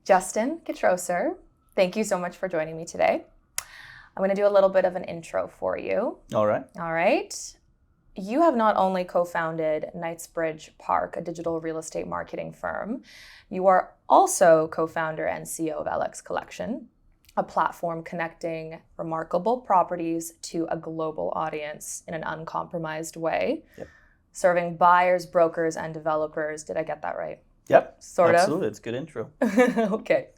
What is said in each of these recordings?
Justin Kitrosser, thank you so much for joining me today. I'm going to do a little bit of an intro for you. All right. All right. You have not only co-founded Knightsbridge Park, a digital real estate marketing firm, you are also co-founder and CEO of LX Collection, a platform connecting remarkable properties to a global audience in an uncompromised way, serving buyers, brokers, and developers. Did I get that right? Yep. Sort of? Absolutely. It's a good intro. Okay.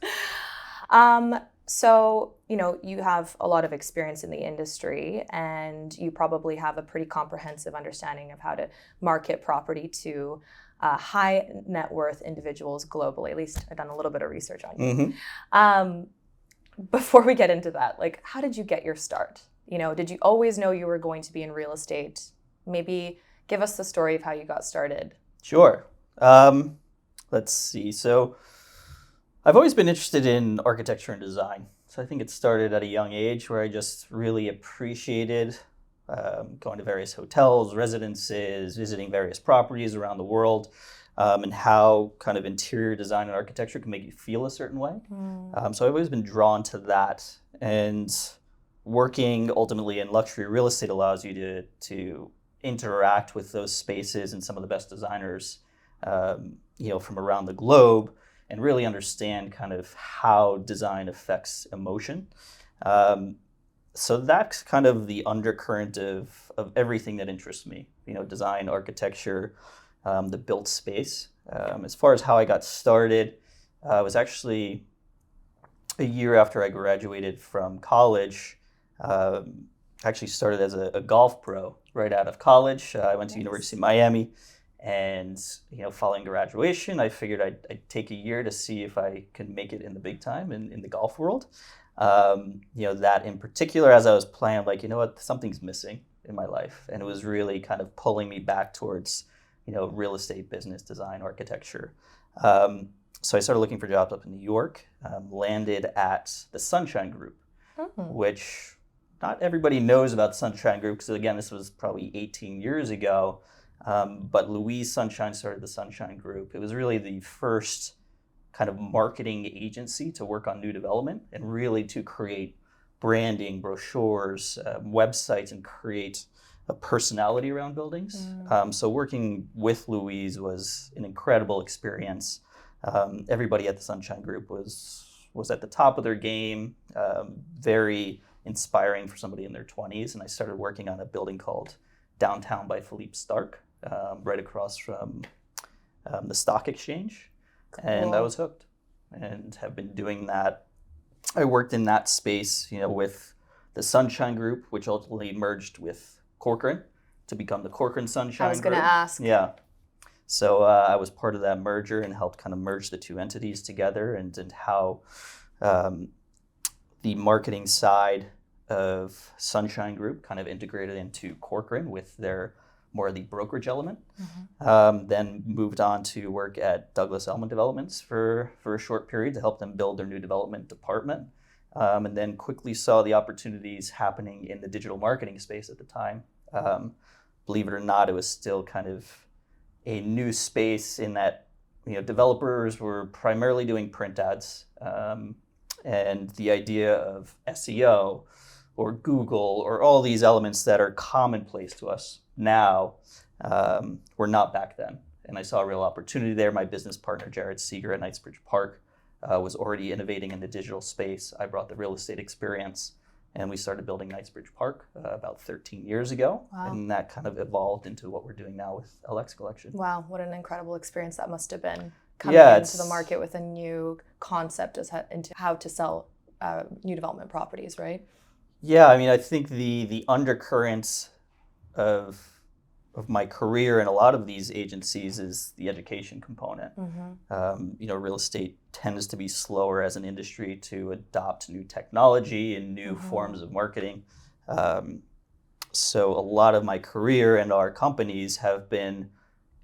So, you have a lot of experience in the industry, and you probably have a pretty comprehensive understanding of how to market property to high net worth individuals globally. At least I've done a little bit of research on you. Mm-hmm. Before we get into that, how did you get your start? Did you always know you were going to be in real estate? Maybe give us the story of how you got started. Sure. Let's see. So I've always been interested in architecture and design. So I think it started at a young age where I just really appreciated going to various hotels, residences, visiting various properties around the world, and how kind of interior design and architecture can make you feel a certain way. So I've always been drawn to that. And working ultimately in luxury real estate allows you to interact with those spaces and some of the best designers from around the globe, and really understand kind of how design affects emotion. So that's kind of the undercurrent of everything that interests me, design, architecture, the built space. As far as how I got started, it was actually a year after I graduated from college. I actually started as a golf pro right out of college. I went to University of Miami. And, following graduation, I figured I'd take a year to see if I could make it in the big time in the golf world. That in particular, as I was playing, I'm like, something's missing in my life. And it was really kind of pulling me back towards, real estate, business, design, architecture. So I started looking for jobs up in New York, landed at the Sunshine Group, which not everybody knows about the Sunshine Group, because again, this was probably 18 years ago. But Louise Sunshine started the Sunshine Group. It was really the first kind of marketing agency to work on new development and really to create branding, brochures, websites, and create a personality around buildings. So working with Louise was an incredible experience. Everybody at the Sunshine Group was at the top of their game, very inspiring for somebody in their 20s. And I started working on a building called Downtown by Philippe Starck, right across from the stock exchange. Cool. And I was hooked and have been doing that. I worked in that space, with the Sunshine Group, which ultimately merged with Corcoran to become the Corcoran Sunshine Group. I was going to ask. Yeah. So I was part of that merger and helped kind of merge the two entities together, and how the marketing side of Sunshine Group kind of integrated into Corcoran with their more of the brokerage element. Then moved on to work at Douglas Elliman Developments for a short period to help them build their new development department. And then quickly saw the opportunities happening in the digital marketing space at the time. Believe it or not, it was still kind of a new space in that developers were primarily doing print ads. And the idea of SEO or Google or all these elements that are commonplace to us now were not back then. And I saw a real opportunity there. My business partner, Jared Seeger at Knightsbridge Park, was already innovating in the digital space. I brought the real estate experience, and we started building Knightsbridge Park about 13 years ago. Wow. And that kind of evolved into what we're doing now with LX Collection. Wow, what an incredible experience that must have been, coming into the market with a new concept into how to sell new development properties, right? Yeah, I think the undercurrents of my career in a lot of these agencies is the education component. Real estate tends to be slower as an industry to adopt new technology and new forms of marketing. So a lot of my career and our companies have been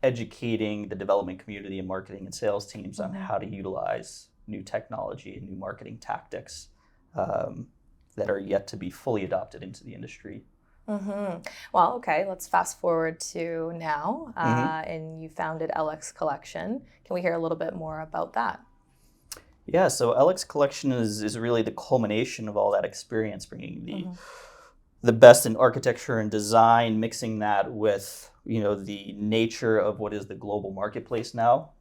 educating the development community and marketing and sales teams on how to utilize new technology and new marketing tactics that are yet to be fully adopted into the industry. Well, okay, let's fast forward to now, and you founded LX Collection. Can we hear a little bit more about that? Yeah, so LX Collection is really the culmination of all that experience, bringing the best in architecture and design, mixing that with the nature of what is the global marketplace now.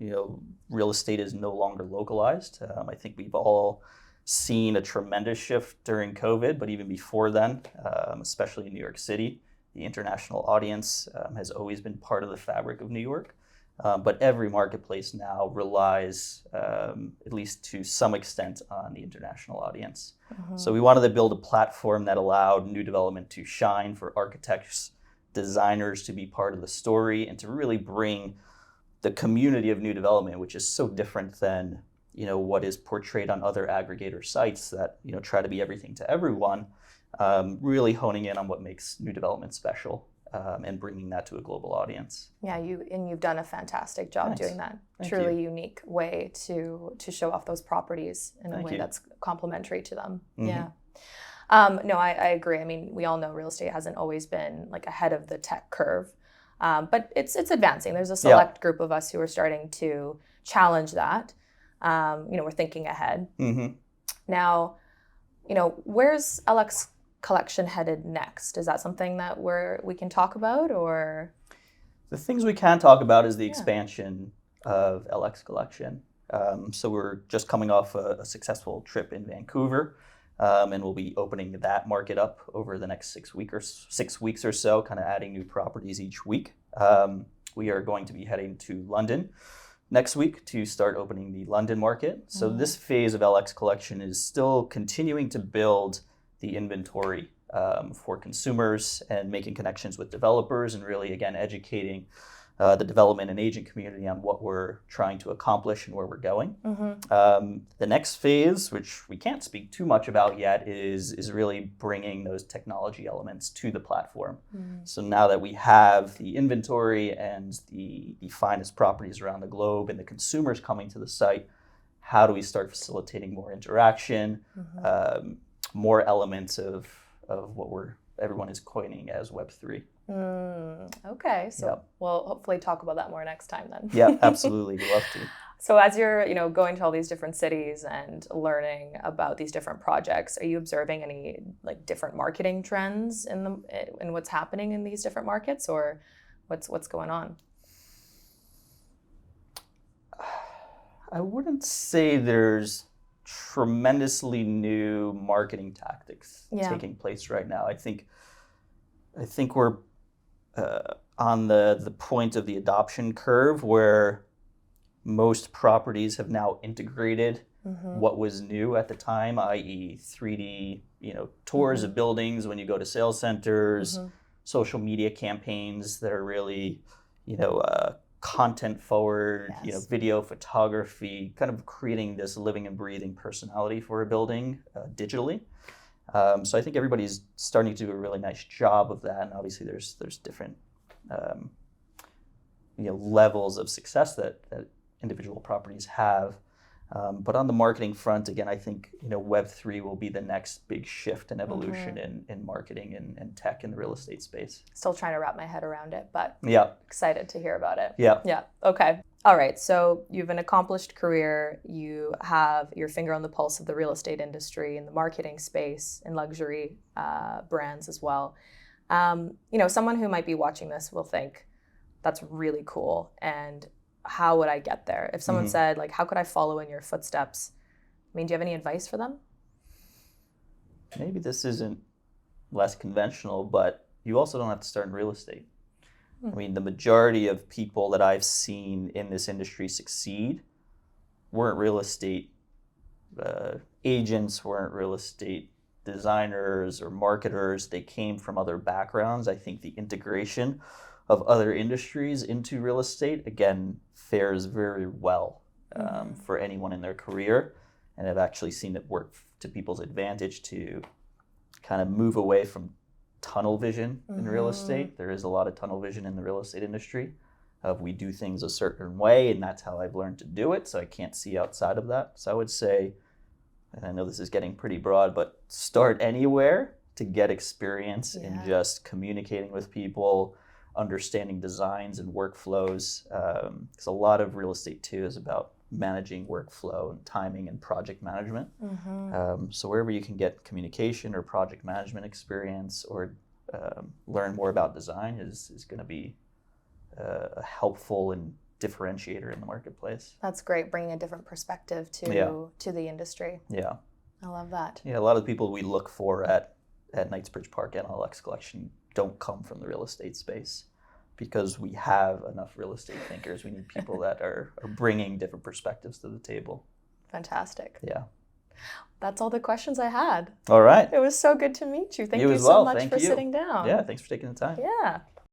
Real estate is no longer localized. I think we've all seen a tremendous shift during COVID, but even before then, especially in New York City, the international audience has always been part of the fabric of New York. But every marketplace now relies, at least to some extent, on the international audience. So we wanted to build a platform that allowed new development to shine, for architects, designers to be part of the story, and to really bring the community of new development, which is so different than what is portrayed on other aggregator sites that try to be everything to everyone. Really honing in on what makes new development special. And bringing that to a global audience. Yeah, you've done a fantastic job Nice. doing that. Thank Truly you. unique way to show off those properties in a Thank way you. that's complementary to them. Mhm. Yeah. No, I agree. I mean, we all know real estate hasn't always been like ahead of the tech curve, but it's advancing. There's a select group of us who are starting to challenge that. We're thinking ahead. Mm-hmm. Now, where's LX Collection headed next? Is that something that we can talk about, or? The things we can talk about is the Yeah. expansion of LX Collection. So we're just coming off a successful trip in Vancouver, and we'll be opening that market up over the next 6 weeks or so, kind of adding new properties each week. We are going to be heading to London next week to start opening the London market. So this phase of LX Collection is still continuing to build the inventory for consumers and making connections with developers, and really, again, educating the development and agent community on what we're trying to accomplish and where we're going. The next phase, which we can't speak too much about yet, is really bringing those technology elements to the platform. So now that we have the inventory and the finest properties around the globe and the consumers coming to the site, how do we start facilitating more interaction, more elements of what everyone is coining as Web3. Okay, so we'll hopefully talk about that more next time then. Yeah, absolutely. We'd love to. So as you're, going to all these different cities and learning about these different projects, are you observing any like different marketing trends in what's happening in these different markets, or what's going on? I wouldn't say there's tremendously new marketing tactics taking place right now. I think we're on the point of the adoption curve where most properties have now integrated what was new at the time, i.e. 3D, tours of buildings when you go to sales centers, social media campaigns that are really, content forward, video photography, kind of creating this living and breathing personality for a building digitally. So I think everybody's starting to do a really nice job of that, and obviously there's different levels of success that individual properties have. But on the marketing front, again, I think Web3 will be the next big shift and evolution in marketing and tech in the real estate space. Still trying to wrap my head around it, but excited to hear about it. Yeah. Okay. All right. So you have an accomplished career. You have your finger on the pulse of the real estate industry, in the marketing space, in luxury brands as well. Someone who might be watching this will think, that's really cool, and how would I get there? If someone said, like, how could I follow in your footsteps? I mean, do you have any advice for them? Maybe this isn't less conventional, but you also don't have to start in real estate. I mean, the majority of people that I've seen in this industry succeed weren't real estate agents, weren't real estate designers or marketers. They came from other backgrounds. I think the integration of other industries into real estate, again, fares very well for anyone in their career. And I've actually seen it work to people's advantage to kind of move away from tunnel vision in real estate. There is a lot of tunnel vision in the real estate industry of we do things a certain way, and that's how I've learned to do it, so I can't see outside of that. So I would say, and I know this is getting pretty broad, but start anywhere to get experience in just communicating with people, understanding designs and workflows, because a lot of real estate too is about managing workflow and timing and project management. Mm-hmm. So wherever you can get communication or project management experience or learn more about design is going to be a helpful and differentiator in the marketplace. That's great, bringing a different perspective to the industry. Yeah. I love that. Yeah, a lot of the people we look for at Knightsbridge Park NLX Collection don't come from the real estate space because we have enough real estate thinkers. We need people that are bringing different perspectives to the table. Fantastic. Yeah. That's all the questions I had. All right. It was so good to meet you. Thank you as so well. much Thank for you. sitting down. Yeah, thanks for taking the time. Yeah.